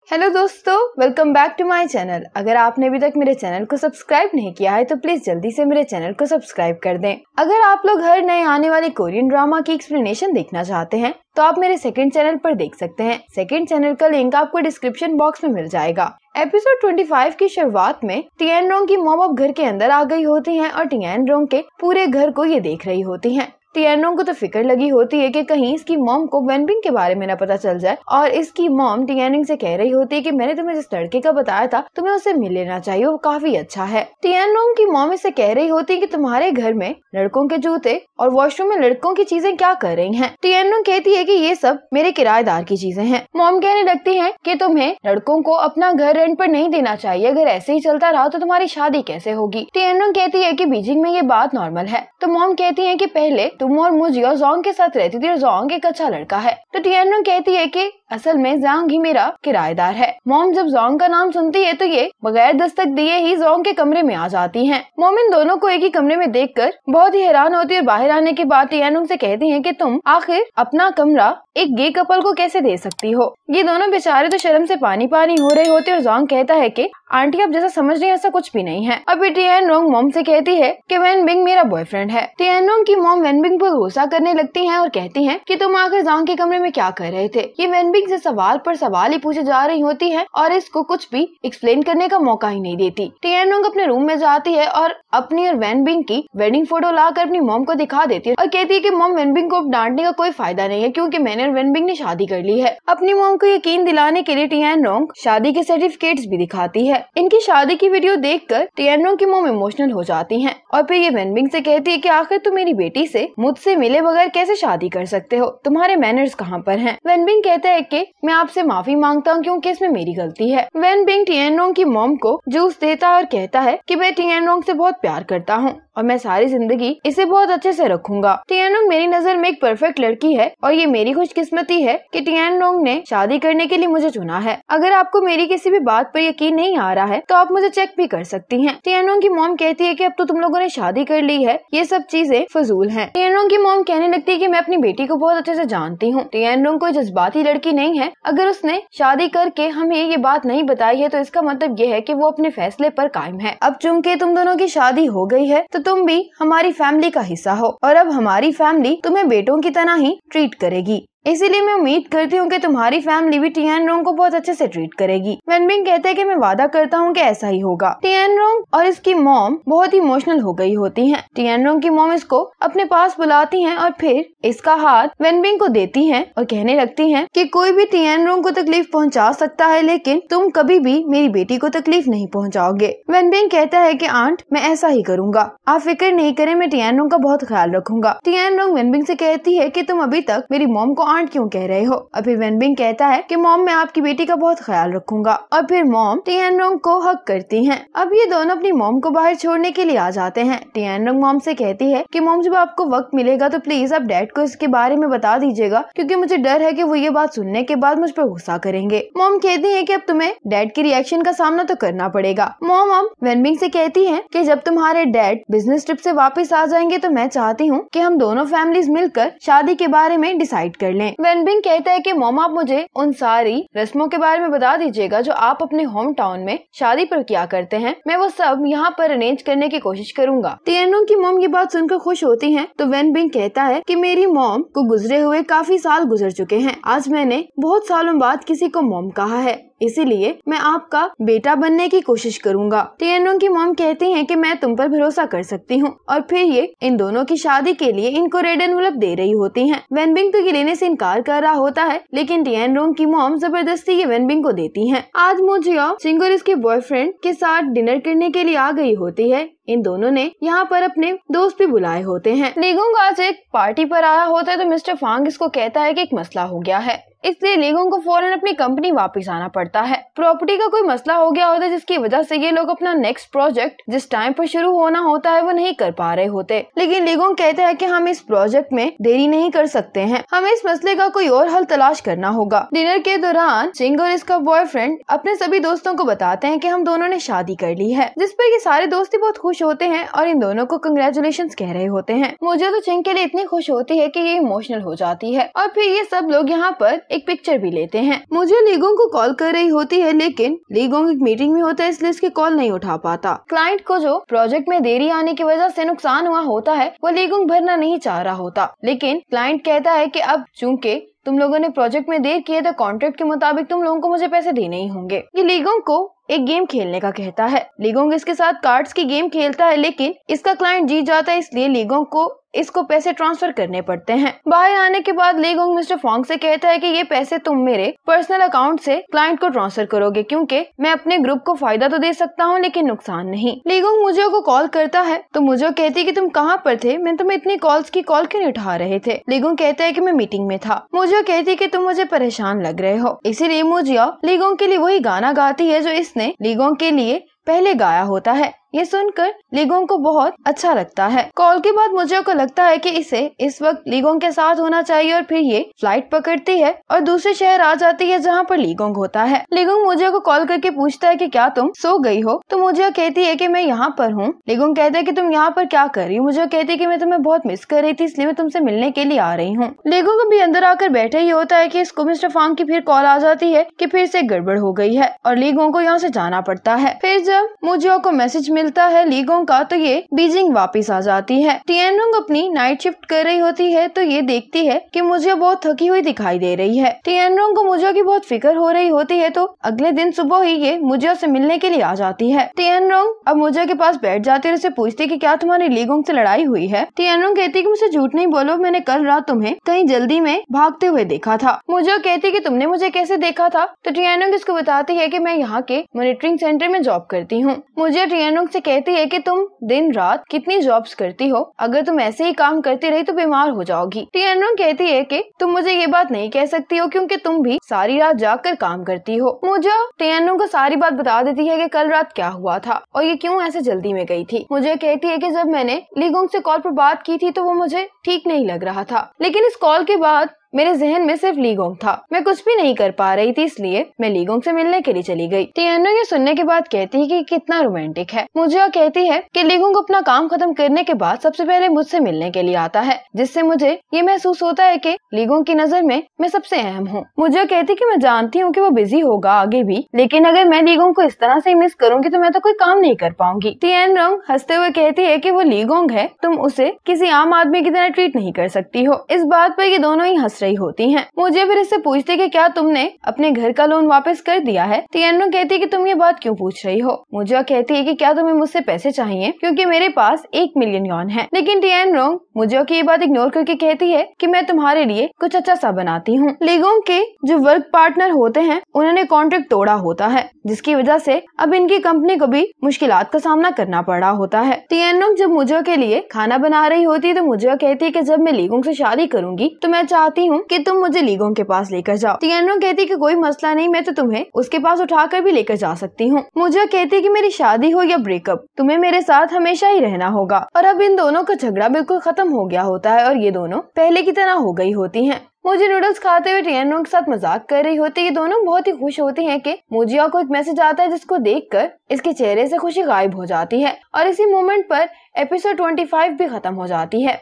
Hello दोस्तों, welcome back to my channel. अगर आपने अभी तक मेरे चैनल को सब्सक्राइब नहीं किया है तो प्लीज जल्दी से मेरे चैनल को सब्सक्राइब कर दें। अगर आप लोग हर नए आने वाले कोरियन ड्रामा की एक्सप्लेनेशन देखना चाहते हैं तो आप मेरे सेकंड चैनल पर देख सकते हैं। सेकंड चैनल का लिंक आपको डिस्क्रिप्शन बॉक्स में मिल जाएगा। एपिसोड 25 की शुरुआत में टियान रोंग की मॉम अब घर के अंदर आ गई होती हैं और टियान रोंग के पूरे घर को ये देख रही होती हैं। टियान रोंग को तो फिक्र लगी होती है कि कहीं इसकी मॉम को वेनबिंग के बारे में न पता चल जाए और इसकी मॉम टियान रोंग से कह रही होती है कि मैंने तुम्हें जिस लड़के का बताया था तुम्हें उससे मिल लेना चाहिए, वो काफी अच्छा है। टियान रोंग की मॉम इसे कह रही होती है कि तुम्हारे घर में लड़कों के जूते और वॉशरूम में लड़कों की चीजें क्या कर रही हैं। टियान रोंग कहती है कि ये सब मेरे किराएदार की चीजें हैं। मॉम कहने लगती है कि तुम्हें लड़कों को अपना घर रेंट पर नहीं देना चाहिए, अगर ऐसे ही चलता रहा तो तुम्हारी शादी कैसे होगी। टियान रोंग कहती है कि बीजिंग में ये बात नॉर्मल है। तो मॉम कहती है कि पहले तुम और मुझे और जोंग के साथ रहती थी और जोंग एक अच्छा लड़का है। तो टियान रोंग कहती है कि असल में जोंग ही मेरा किराएदार है। मॉम जब जोंग का नाम सुनती है तो ये बगैर दस्तक दिए ही जोंग के कमरे में आ जाती हैं। मॉम इन दोनों को एक ही कमरे में देखकर बहुत ही हैरान होती है और बाहर आने के बाद टियान रोंग से कहती है कि तुम आखिर अपना कमरा एक गे कपल को कैसे दे सकती हो। ये दोनों बेचारे तो शर्म से पानी पानी हो रहे होते और जोंग कहता है कि आंटी आप जैसा समझ रही हैं ऐसा कुछ भी नहीं है। अभी टियान रोंग मॉम से कहती है कि वेनबिंग मेरा बॉयफ्रेंड है। टियान रोंग की मॉम वेनबिंग पर गुस्सा करने लगती हैं और कहती हैं कि तुम आखिर जोंग के कमरे में क्या कर रहे थे। ये वेनबिंग से सवाल पर सवाल ही पूछे जा रही होती है और इसको कुछ भी एक्सप्लेन करने का मौका ही नहीं देती। टियान रोंग अपने रूम में जाती है और अपनी और वेनबिंग की वेडिंग फोटो लाकर अपनी मॉम को दिखा देती है और कहती है कि मॉम वेनबिंग को डांटने का कोई फायदा नहीं है क्योंकि मैंने और वेनबिंग ने शादी कर ली है। अपनी मॉम को यकीन दिलाने के लिए टियान रोंग शादी के सर्टिफिकेट्स भी दिखाती है। इनकी शादी की वीडियो देखकर टियान रोंग की मॉम इमोशनल हो जाती हैं और फिर ये वेनबिंग से कहती है कि आखिर तुम मेरी बेटी से मुझसे मिले बगैर कैसे शादी कर सकते हो, तुम्हारे मैनर्स कहाँ पर हैं। वेनबिंग कहता है कि मैं आपसे माफी मांगता हूँ क्योंकि इसमें मेरी गलती है। वेनबिंग टियान रोंग की मॉम को जूस देता है और कहता है कि मैं टियान रोंग से बहुत प्यार करता हूँ और मैं सारी जिंदगी इसे बहुत अच्छे से रखूंगा। टियान रोंग मेरी नजर में एक परफेक्ट लड़की है और ये मेरी खुशकिस्मती है कि टियान रोंग ने शादी करने के लिए मुझे चुना है। अगर आपको मेरी किसी भी बात पर यकीन नहीं आ रहा है तो आप मुझे चेक भी कर सकती हैं। टियान रोंग की मॉम कहती है कि अब तो तुम लोगों ने शादी कर ली है, ये सब चीजें फजूल हैं। टियान रोंग की मॉम कहने लगती है कि मैं अपनी बेटी को बहुत अच्छे से जानती हूँ। टियान रोंग कोई जज्बाती लड़की नहीं है। अगर उसने शादी करके हमें ये बात नहीं बताई है तो इसका मतलब ये है कि वो अपने फैसले पर कायम है। अब चूंकि तुम दोनों की शादी हो गई है तो तुम भी हमारी फैमिली का हिस्सा हो और अब हमारी फैमिली तुम्हें बेटों की तरह ही ट्रीट करेगी। इसीलिए मैं उम्मीद करती हूँ कि तुम्हारी फैमिली भी टियान रोंग को बहुत अच्छे से ट्रीट करेगी। वेनबिंग कहते हैं कि मैं वादा करता हूँ कि ऐसा ही होगा। टियान रोंग और इसकी मॉम बहुत इमोशनल हो गई होती हैं। टियान रोंग की मॉम इसको अपने पास बुलाती हैं और फिर इसका हाथ वेनबिंग को देती हैं और कहने लगती हैं कि कोई भी टियान रोंग को तकलीफ पहुँचा सकता है लेकिन तुम कभी भी मेरी बेटी को तकलीफ नहीं पहुँचाओगे। वेनबिंग कहता है कि आंट मैं ऐसा ही करूँगा, आप फिक्र नहीं करें, मैं टियान रोंग का बहुत ख्याल रखूंगा। टियान रोंग वेनबिंग से कहती है कि तुम अभी तक मेरी मॉम को आंट क्यों कह रहे हो। अभी वेनबिंग कहता है कि मॉम मैं आपकी बेटी का बहुत ख्याल रखूंगा और फिर मॉम टियान रोंग को हक करती हैं। अब ये दोनों अपनी मॉम को बाहर छोड़ने के लिए आ जाते हैं। टियान रोंग मॉम से कहती है कि मॉम जब आपको वक्त मिलेगा तो प्लीज आप डैड को इसके बारे में बता दीजिएगा क्योंकि मुझे डर है कि वो ये बात सुनने के बाद मुझ पर गुस्सा करेंगे। मॉम कहती है कि अब तुम्हें डैड के रिएक्शन का सामना तो करना पड़ेगा। मॉम अब वेनबिंग से कहती है कि जब तुम्हारे डैड बिजनेस ट्रिप से वापस आ जाएंगे तो मैं चाहती हूँ कि हम दोनों फैमिलीज मिलकर शादी के बारे में डिसाइड कर लें। वेनबिंग कहता है कि मॉम आप मुझे उन सारी रस्मों के बारे में बता दीजिएगा जो आप अपने होम टाउन में शादी पर किया करते हैं, मैं वो सब यहाँ पर अरेंज करने की कोशिश करूंगा। टियान रोंग की मॉम ये बात सुनकर खुश होती हैं तो वेनबिंग कहता है कि मेरी मॉम को गुजरे हुए काफी साल गुजर चुके हैं, आज मैंने बहुत सालों बाद किसी को मॉम कहा है, इसीलिए मैं आपका बेटा बनने की कोशिश करूंगा। टियान रोंग की मॉम कहती हैं कि मैं तुम पर भरोसा कर सकती हूँ और फिर ये इन दोनों की शादी के लिए इनको रेड एनवेलप दे रही होती हैं। वेनबिंग तो ये लेने से इनकार कर रहा होता है लेकिन टियान रोंग की मॉम जबरदस्ती ये वेनबिंग को देती हैं। आज मुझे चिंगुर इसके बॉयफ्रेंड के साथ डिनर करने के लिए आ गई होती है। इन दोनों ने यहाँ पर अपने दोस्त भी बुलाए होते हैं। लीगोंग आज एक पार्टी पर आया होता है तो मिस्टर फांग इसको कहता है कि एक मसला हो गया है, इसलिए लीगोंग को फौरन अपनी कंपनी वापस आना पड़ता है। प्रॉपर्टी का कोई मसला हो गया होता है जिसकी वजह से ये लोग अपना नेक्स्ट प्रोजेक्ट जिस टाइम पर शुरू होना होता है वो नहीं कर पा रहे होते। लेकिन लीगोंग कहता है कि हम इस प्रोजेक्ट में देरी नहीं कर सकते हैं, हमें इस मसले का कोई और हल तलाश करना होगा। डिनर के दौरान चिंग और इसका बॉयफ्रेंड अपने सभी दोस्तों को बताते हैं कि हम दोनों ने शादी कर ली है, जिस पर ये सारे दोस्त बहुत खुश होते हैं और इन दोनों को कंग्रेचुलेशंस कह रहे होते हैं। मुझे तो चिंग के लिए इतनी खुश होती है कि ये इमोशनल हो जाती है और फिर ये सब लोग यहाँ पर एक पिक्चर भी लेते हैं। मुझे लीगोंग को कॉल कर रही होती है, लेकिन लीगोंग एक मीटिंग में होता है, इसलिए इसकी कॉल नहीं उठा पाता। क्लाइंट को जो प्रोजेक्ट में देरी आने की वजह से नुकसान हुआ होता है वो लीगोंग भरना नहीं चाह रहा होता, लेकिन क्लाइंट कहता है कि अब चूंकि तुम लोगों ने प्रोजेक्ट में देर किए तो कॉन्ट्रैक्ट के मुताबिक तुम लोगों को मुझे पैसे देने ही होंगे। ये लीगोंग को एक गेम खेलने का कहता है। लीगोंग इसके साथ कार्ड्स की गेम खेलता है, लेकिन इसका क्लाइंट जीत जाता है, इसलिए लीगोंग को इसको पैसे ट्रांसफर करने पड़ते हैं। बाहर आने के बाद लीगोंग मिस्टर फोंग से कहता है कि ये पैसे तुम मेरे पर्सनल अकाउंट से क्लाइंट को ट्रांसफर करोगे, क्योंकि मैं अपने ग्रुप को फायदा तो दे सकता हूँ लेकिन नुकसान नहीं। लीगोंग मुझे को कॉल करता है तो मुझे कहती है कि तुम कहाँ पर थे, मैं तुम्हें इतनी कॉल्स की कॉल क्यों नहीं उठा रहे थे। लीगोंग कहता है कि मैं मीटिंग में था। मुझे कहती है कि तुम मुझे परेशान लग रहे हो, इसीलिए मुझे लीगोंग के लिए वही गाना गाती है जो इसने लीगोंग के लिए पहले गाया होता है। ये सुनकर लीगोंग को बहुत अच्छा लगता है। कॉल के बाद मुझे को लगता है कि इसे इस वक्त लीगोंग के साथ होना चाहिए और फिर ये फ्लाइट पकड़ती है और दूसरे शहर आ जाती है जहाँ पर लीगोंग होता है। लीगोंग मुझे को कॉल करके पूछता है कि क्या तुम सो गई हो, तो मुझे कहती है कि मैं यहाँ पर हूँ। लीगोंग कहता है कि तुम यहाँ पर क्या कर रही हो। मुझे कहती है कि मैं तुम्हें बहुत मिस कर रही थी, इसलिए मैं तुमसे मिलने के लिए आ रही हूँ। लीगोंग भी अंदर आकर बैठे ही होता है कि इसको मिस्टर फोंग की फिर कॉल आ जाती है कि फिर से गड़बड़ हो गई है और लीगोंग को यहाँ से जाना पड़ता है। फिर जब मुझे को मैसेज मिलता है लीगोंग का तो ये बीजिंग वापस आ जाती है। टिएनरोंग अपनी नाइट शिफ्ट कर रही होती है तो ये देखती है कि मुझे बहुत थकी हुई दिखाई दे रही है। टिएनरोंग को मुझे की बहुत फिक्र हो रही होती है तो अगले दिन सुबह ही ये मुझे से मिलने के लिए आ जाती है। टिएनरोंग अब मुझे के पास बैठ जाती है और उसे पूछती है कि क्या तुम्हारी लीगोंग से लड़ाई हुई है। टिएनरोंग कहती है कि मुझे झूठ नहीं बोलो, मैंने कल रात तुम्हें कहीं जल्दी में भागते हुए देखा था। मुझे कहती है कि तुमने मुझे कैसे देखा था, तो टिएनरोंग इसको बताती है कि मैं यहाँ के मॉनिटरिंग सेंटर में जॉब करती हूँ। मुझे टिएनरोंग से कहती है कि तुम दिन रात कितनी जॉब्स करती हो, अगर तुम ऐसे ही काम करती रही तो बीमार हो जाओगी। टिएनरोंग कहती है कि तुम मुझे ये बात नहीं कह सकती हो क्योंकि तुम भी सारी रात जागकर काम करती हो। मुझे टिएनरोंग को सारी बात बता देती है कि कल रात क्या हुआ था और ये क्यों ऐसे जल्दी में गई थी। मुझे कहती है कि जब मैंने लीगोंग से कॉल पर बात की थी तो वो मुझे ठीक नहीं लग रहा था, लेकिन इस कॉल के बाद मेरे जहन में सिर्फ लीगोंग था, मैं कुछ भी नहीं कर पा रही थी, इसलिए मैं लीगोंग से मिलने के लिए चली गई। टिएनरोंग ये सुनने के बाद कहती है कि कितना रोमांटिक है। मुझे कहती है कि लीगोंग अपना काम खत्म करने के बाद सबसे पहले मुझसे मिलने के लिए आता है, जिससे मुझे ये महसूस होता है कि लीगोंग की नजर में मैं सबसे अहम हूँ। मुझे कहती कि मैं जानती हूँ कि वो बिजी होगा आगे भी, लेकिन अगर मैं लीगोंग को इस तरह से मिस करूंगी तो मैं तो कोई काम नहीं कर पाऊंगी। टिएनरोंग हंसते हुए कहती है कि वो लीगोंग है, तुम उसे किसी आम आदमी की तरह ट्रीट नहीं कर सकती हो। इस बात पर ये दोनों ही हंस रही होती हैं। मुझे फिर इससे पूछते कि क्या तुमने अपने घर का लोन वापस कर दिया है। टिएनरोंग कहती है कि तुम ये बात क्यों पूछ रही हो। मुझे कहती है कि क्या तुम्हें मुझसे पैसे चाहिए क्योंकि मेरे पास 1 मिलियन यॉन है, लेकिन टिएनरोंग मुझे की ये बात इग्नोर करके कहती है कि मैं तुम्हारे लिए कुछ अच्छा सा बनाती हूँ। लीगोंग के जो वर्क पार्टनर होते हैं उन्होंने कॉन्ट्रैक्ट तोड़ा होता है, जिसकी वजह से अब इनकी कंपनी को भी मुश्किलात का सामना करना पड़ रहा होता है। टिएनरोंग जब मुझे के लिए खाना बना रही होती है तो मुझे कहती है कि जब मैं लीगोंग से शादी करूंगी तो मैं चाहती हूँ कि तुम मुझे लीगोंग के पास लेकर जाओ। टिएनरोंग कहती है कि कोई मसला नहीं, मैं तो तुम्हें उसके पास उठाकर भी लेकर जा सकती हूँ। मुझे कहती है कि मेरी शादी हो या ब्रेकअप तुम्हें मेरे साथ हमेशा ही रहना होगा। और अब इन दोनों का झगड़ा बिल्कुल खत्म हो गया होता है और ये दोनों पहले की तरह हो गई होती हैं। मुझे नूडल्स खाते हुए टिएनरोंग के साथ मजाक कर रही होती है। ये दोनों बहुत ही खुश होती हैं कि मुजिया को एक मैसेज आता है जिसको देखकर इसके चेहरे से खुशी गायब हो जाती है और इसी मोमेंट पर एपिसोड 25 भी खत्म हो जाती है।